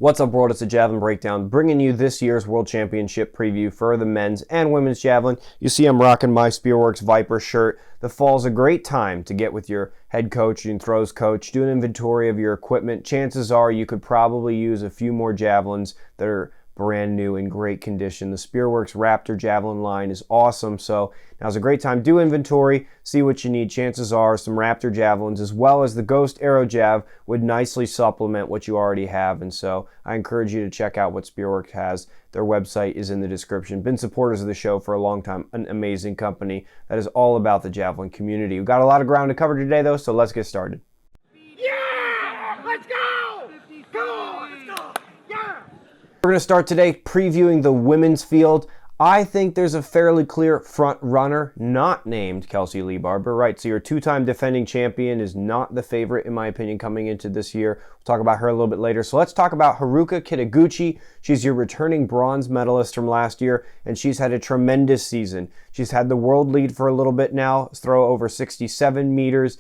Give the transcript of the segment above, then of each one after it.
What's up, world? It's a Javelin Breakdown, bringing you this year's World Championship preview for the men's and women's javelin. You see I'm rocking my Spearworks Viper shirt. The fall's a great time to get with your head coach and throws coach, do an inventory of your equipment. Chances are you could probably use a few more javelins that are brand new in great condition. The Spearworks Raptor Javelin line is awesome, so now's a great time. Do inventory, see what you need. Chances are some Raptor javelins as well as the Ghost Aero Jav would nicely supplement what you already have, and so I encourage you to check out what Spearworks has. Their website is in the description. Been supporters of the show for a long time. An amazing company that is all about the javelin community. We've got a lot of ground to cover today though, so let's get started. Yeah! Let's go! Come on! Let's go! Yeah! We're going to start today previewing the women's field. I think there's a fairly clear front runner not named Kelsey Lee Barber, right? So your two-time defending champion is not the favorite, in my opinion, coming into this year. We'll talk about her a little bit later. So let's talk about Haruka Kitaguchi. She's your returning bronze medalist from last year, and she's had a tremendous season. She's had the world lead for a little bit now, throw over 67 meters.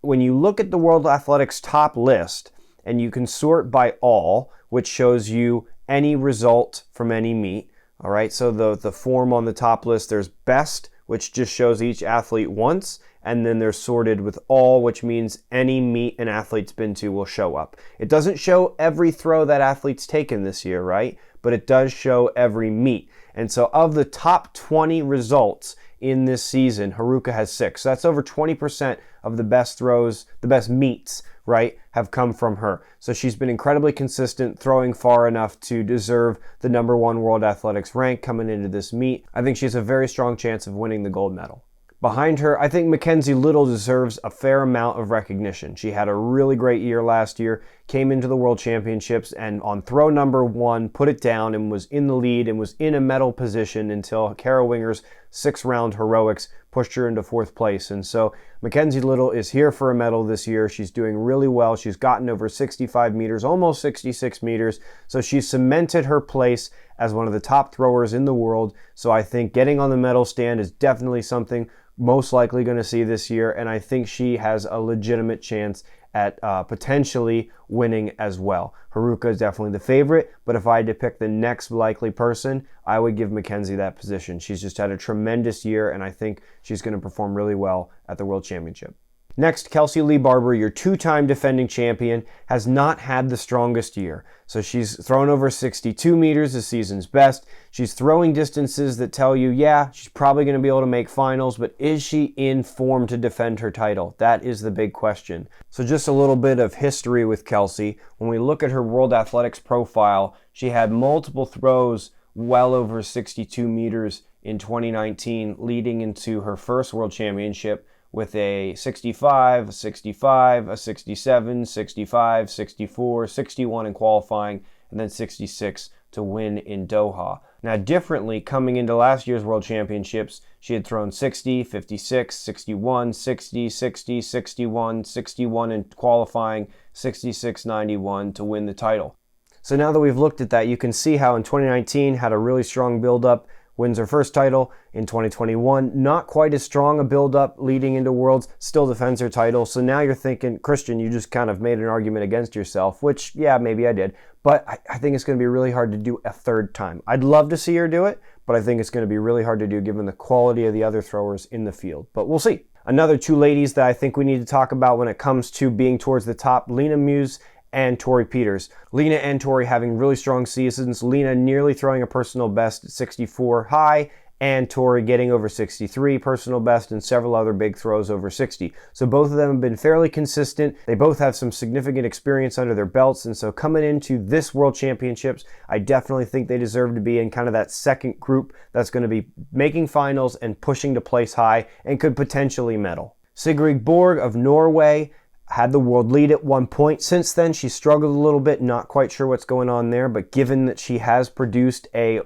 When you look at the World Athletics top list, and you can sort by all, which shows you any result from any meet. All right, so the form on the top list, there's best, which just shows each athlete once, and then they're sorted with all, which means any meet an athlete's been to will show up. It doesn't show every throw that athlete's taken this year, right? But it does show every meet. And so of the top 20 results in this season, Haruka has 6. So that's over 20% of the best throws, the best meets, right, have come from her. So she's been incredibly consistent, throwing far enough to deserve the #1 World Athletics rank coming into this meet. I think she has a very strong chance of winning the gold medal. Behind her, I think Mackenzie Little deserves a fair amount of recognition. She had a really great year last year, came into the World Championships, and on throw #1, put it down and was in the lead and was in a medal position until Kara Winger's 6-round heroics pushed her into 4th place. And so Mackenzie Little is here for a medal this year. She's doing really well. She's gotten over 65 meters, almost 66 meters. So she's cemented her place as one of the top throwers in the world. So I think getting on the medal stand is definitely something most likely going to see this year, and I think she has a legitimate chance at potentially winning as well. Haruka is definitely the favorite, but if I had to pick the next likely person, I would give Mackenzie that position. She's just had a tremendous year, and I think she's going to perform really well at the World Championship. Next, Kelsey Lee Barber, your two-time defending champion, has not had the strongest year. So she's thrown over 62 meters, the season's best. She's throwing distances that tell you, yeah, she's probably going to be able to make finals, but is she in form to defend her title? That is the big question. So just a little bit of history with Kelsey. When we look at her World Athletics profile, she had multiple throws well over 62 meters in 2019, leading into her first World Championship with a 65, a 65, a 67, 65, 64, 61 in qualifying, and then 66 to win in Doha. Now differently, coming into last year's World Championships, she had thrown 60, 56, 61, 60, 60, 61, 61 in qualifying, 66, 91 to win the title. So now that we've looked at that, you can see how in 2019 had a really strong build-up, wins her first title. In 2021, not quite as strong a build-up leading into Worlds, still defends her title. So now you're thinking, Christian, you just kind of made an argument against yourself, which, yeah, maybe I did. But I think it's going to be really hard to do a third time. I'd love to see her do it, but I think it's going to be really hard to do given the quality of the other throwers in the field. But we'll see. Another two ladies that I think we need to talk about when it comes to being towards the top, Lena Muse and Tori Peters. Lena and Tori having really strong seasons. Lena nearly throwing a personal best at 64 high, and Tori getting over 63 personal best and several other big throws over 60. So both of them have been fairly consistent. They both have some significant experience under their belts, and so coming into this World Championships, I definitely think they deserve to be in kind of that second group that's going to be making finals and pushing to place high and could potentially medal. Sigrid Borg of Norway had the world lead at one point. Since then, she struggled a little bit, not quite sure what's going on there, but given that she has produced a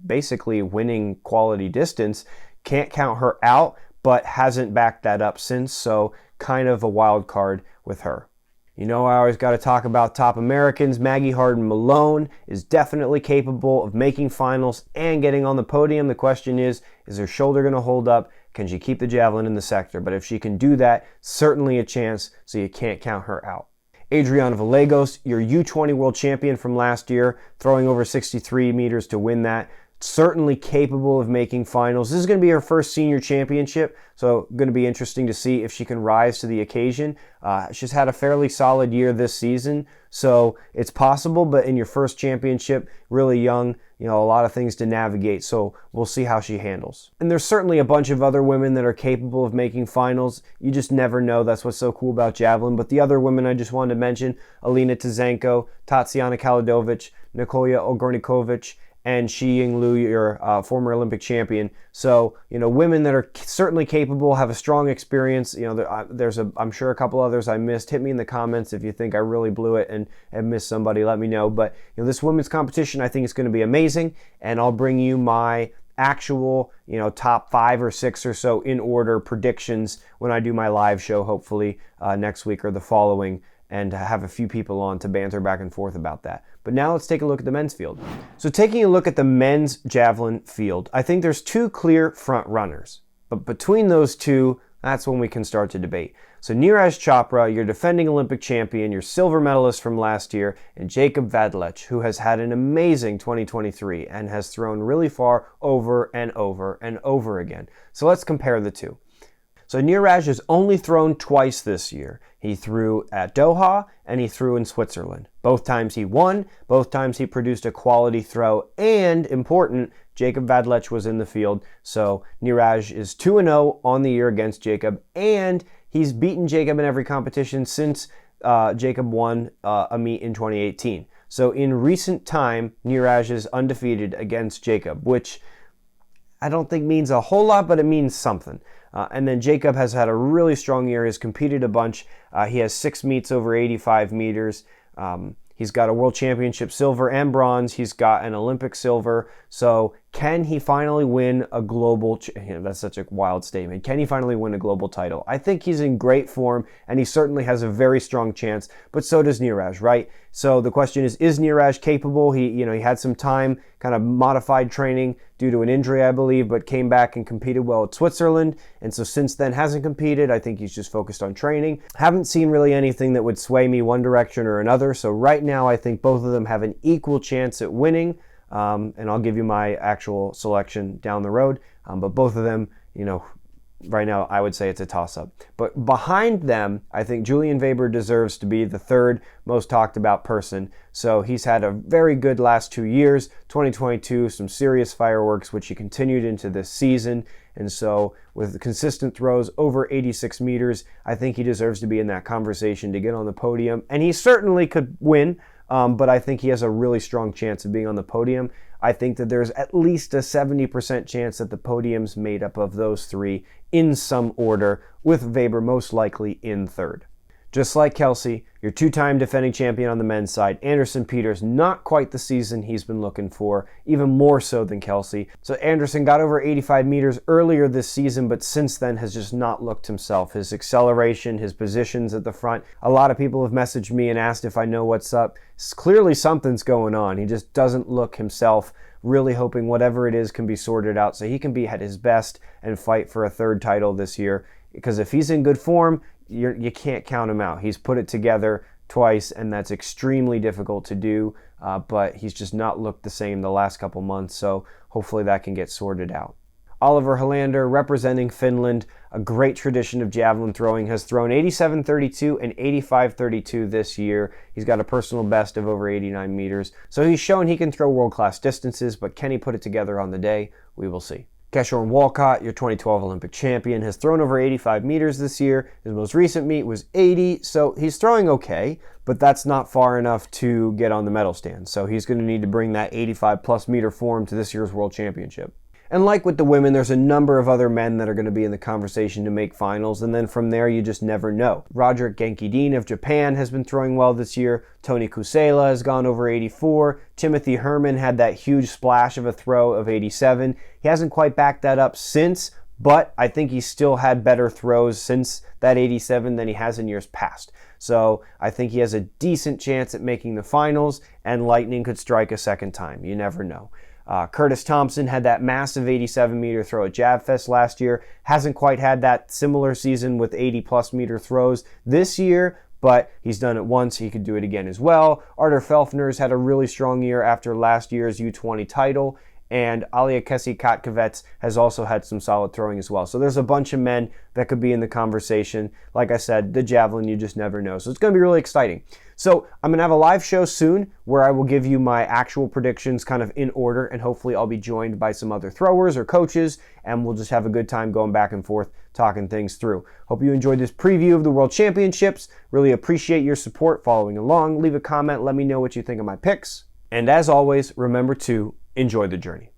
basically winning quality distance, can't count her out, but hasn't backed that up since, so kind of a wild card with her. You know, I always got to talk about top Americans. Maggie Harden Malone is definitely capable of making finals and getting on the podium. The question is her shoulder going to hold up? Can she keep the javelin in the sector? But if she can do that, certainly a chance, so you can't count her out. Adriana Vallejos, your U20 world champion from last year, throwing over 63 meters to win that. Certainly capable of making finals. This is going to be her first senior championship, so going to be interesting to see if she can rise to the occasion. She's had a fairly solid year this season, so it's possible, but in your first championship, really young, a lot of things to navigate, so we'll see how she handles. And there's certainly a bunch of other women that are capable of making finals. You just never know. That's what's so cool about Javelin. But the other women I just wanted to mention, Alina Tzenko, Tatiana Kaladovic, Nikolia Ogornikovic, and Shi Ying Lu, your former Olympic champion. So, women that are certainly capable, have a strong experience. There's I'm sure a couple others I missed. Hit me in the comments if you think I really blew it and missed somebody. Let me know. But this women's competition, I think, is going to be amazing, and I'll bring you my actual, top 5 or 6 or so in order predictions when I do my live show, hopefully next week or the following, and have a few people on to banter back and forth about that. But now let's take a look at the men's field. So taking a look at the men's javelin field, I think there's 2 clear front runners. But between those 2, that's when we can start to debate. So Neeraj Chopra, your defending Olympic champion, your silver medalist from last year, and Jacob Vadlech, who has had an amazing 2023 and has thrown really far over and over and over again. So let's compare the 2. So Neeraj has only thrown twice this year. He threw at Doha and he threw in Switzerland. Both times he won, both times he produced a quality throw, and important, Jacob Vadlech was in the field. So Neeraj is 2-0 on the year against Jacob, and he's beaten Jacob in every competition since Jacob won a meet in 2018. So in recent time, Neeraj is undefeated against Jacob, which I don't think means a whole lot, but it means something. And then Jacob has had a really strong year. He's competed a bunch. He has 6 meets over 85 meters. He's got a world championship silver and bronze. He's got an Olympic silver. So can he finally win a global, that's such a wild statement. Can he finally win a global title? I think he's in great form, and he certainly has a very strong chance, but so does Neeraj, right? So the question is Neeraj capable? He had some time, kind of modified training due to an injury, I believe, but came back and competed well at Switzerland. And so since then hasn't competed. I think he's just focused on training. Haven't seen really anything that would sway me one direction or another. So right now, I think both of them have an equal chance at winning. And I'll give you my actual selection down the road. But both of them, right now I would say it's a toss-up. But behind them, I think Julian Weber deserves to be the third most talked about person. So he's had a very good last 2 years. 2022, some serious fireworks, which he continued into this season. And so with consistent throws over 86 meters, I think he deserves to be in that conversation to get on the podium. And he certainly could win. But I think he has a really strong chance of being on the podium. I think that there's at least a 70% chance that the podium's made up of those 3 in some order, with Weber most likely in third. Just like Kelsey, your 2-time defending champion on the men's side, Anderson Peters, not quite the season he's been looking for, even more so than Kelsey. So Anderson got over 85 meters earlier this season, but since then has just not looked himself. His acceleration, his positions at the front. A lot of people have messaged me and asked if I know what's up. Clearly something's going on. He just doesn't look himself. Really hoping whatever it is can be sorted out so he can be at his best and fight for a 3rd title this year. Because if he's in good form, you can't count him out. He's put it together twice, and that's extremely difficult to do, but he's just not looked the same the last couple months, so hopefully that can get sorted out. Oliver Helander, representing Finland, a great tradition of javelin throwing, has thrown 87.32 and 85.32 this year. He's got a personal best of over 89 meters, so he's shown he can throw world-class distances, but can he put it together on the day? We will see. Keshorn Walcott, your 2012 Olympic champion, has thrown over 85 meters this year. His most recent meet was 80, so he's throwing okay, but that's not far enough to get on the medal stand. So he's going to need to bring that 85-plus meter form to this year's World Championship. And like with the women, there's a number of other men that are going to be in the conversation to make finals, and then from there, you just never know. Roderick Genkidine of Japan has been throwing well this year. Tony Kusela has gone over 84. Timothy Herman had that huge splash of a throw of 87. He hasn't quite backed that up since, but I think he's still had better throws since that 87 than he has in years past. So I think he has a decent chance at making the finals, and lightning could strike a second time. You never know. Curtis Thompson had that massive 87-meter throw at JavFest last year. Hasn't quite had that similar season with 80-plus meter throws this year, but he's done it once, he could do it again as well. Artur Felfner's had a really strong year after last year's U20 title, and Alia Kesi-Katkovets has also had some solid throwing as well. So there's a bunch of men that could be in the conversation. Like I said, the javelin, you just never know. So it's going to be really exciting. So I'm going to have a live show soon where I will give you my actual predictions kind of in order, and hopefully I'll be joined by some other throwers or coaches, and we'll just have a good time going back and forth talking things through. Hope you enjoyed this preview of the World Championships. Really appreciate your support following along. Leave a comment. Let me know what you think of my picks. And as always, remember to enjoy the journey.